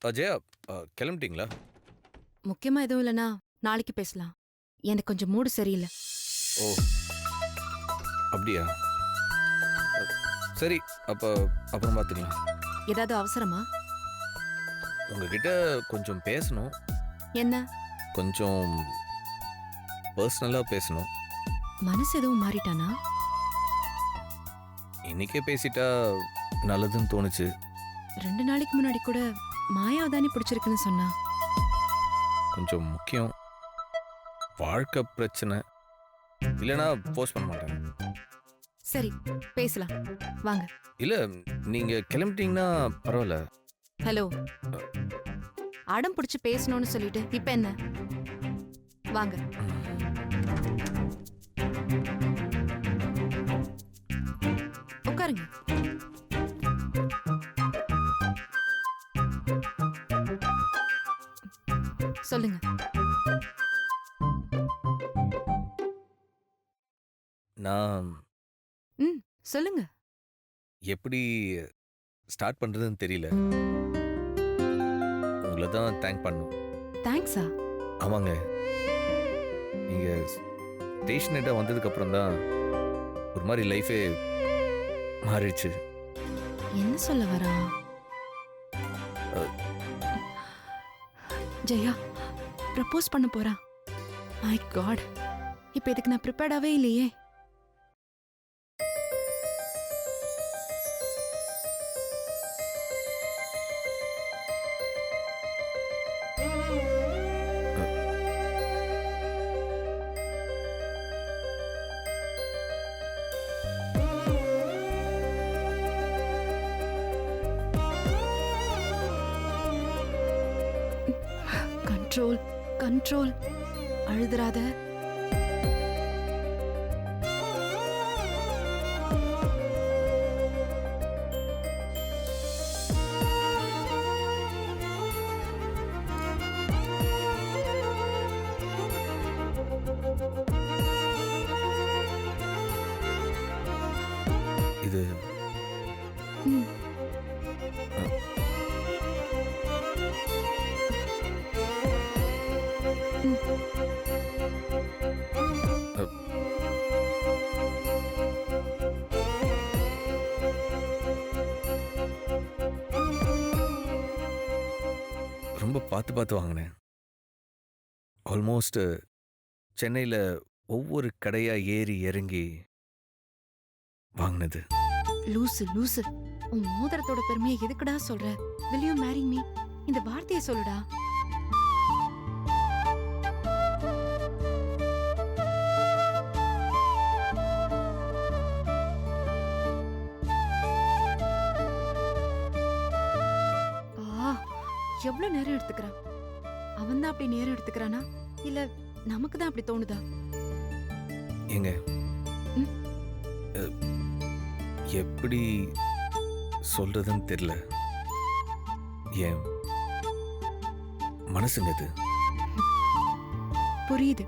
அஜயா, கிளம்பிட்டீங்களா? முக்கியமா எதுவும் இல்லனா நாளைக்கு பேசலாம். எனக்கு கொஞ்சம் மூடு சரியில்லை. ஓ, அப்படியா? அ, சரி, அப்ப அப்புறம் பார்த்துக்கலாம். ஏதாவது அவசரமா? உங்ககிட்ட கொஞ்சம் பேசணும். என்ன? கொஞ்சம் பர்சனலாக பேசணும். மனசு எதுவும் மாறிட்டானா? இன்னைக்கே பேசிட்டா நல்லதுன்னு தோணுச்சு. 2 நாளைக்கு முன்னாடி கூட மாயாவை தானே பிடிச்சிருக்குன்னு சொன்னா. கொஞ்சம் முக்கியம். வாழ்க்கை பிரச்சனை. இல்லைன்னா போஸ்ட் பண்ண மாட்டேன். சரி, பேசலாம். வாங்க. இல்லை, நீங்கள் கிளம்பிட்டீங்கன்னா பரவாயில்ல. ஹலோ. அடம் பிடிச்சு பேசணும்னு சொல்லிட்டு இப்ப என்ன? வாங்க. உட்காருங்க. சொல்லுங்க. நான் ம், சொல்லுங்க. எப்படி ஸ்டார்ட் பண்ணுறதுன்னு தெரியல. உங்களை தான் தேங்க் பண்ணணும். தேங்க்ஸா? ஆமாங்க, நீங்கள் ஸ்டேஷனேட்டாக வந்ததுக்கப்புறம் தான் ஒரு மாதிரி லைஃபே மாறிடுச்சு. என்ன சொல்ல வரா? ஜெயா ப்ரப்போஸ் பண்ண போறா. மை காட், இப்போ இதுக்கு நான் ப்ரிப்பேர்டாவே இல்லையே. Control control. அழுதுறாத. இது ம். ரொம்ப பார்த்து பார்த்து வாங்கினேன். ஆல்மோஸ்ட் சென்னையில் ஒவ்வொரு கடையாக ஏறி இறங்கி வாங்கினது. லூசு லூசு. உன் மோதிரத்தோட பெருமையை எதுக்குடா சொல்ற? will you marry me? இந்த வார்த்தையை சொல்லுடா. எவ்வளவு நேரம் எடுத்துக்கிறான்? அவன் தான் அப்படி நேரம் எடுத்துக்கிறானா இல்ல நமக்கு தான் அப்படி தோணுதா? ஏங்க, ம்? எப்படி சொல்றதுன்னு தெரியல. என் மனசுங்க இது. புரியுது.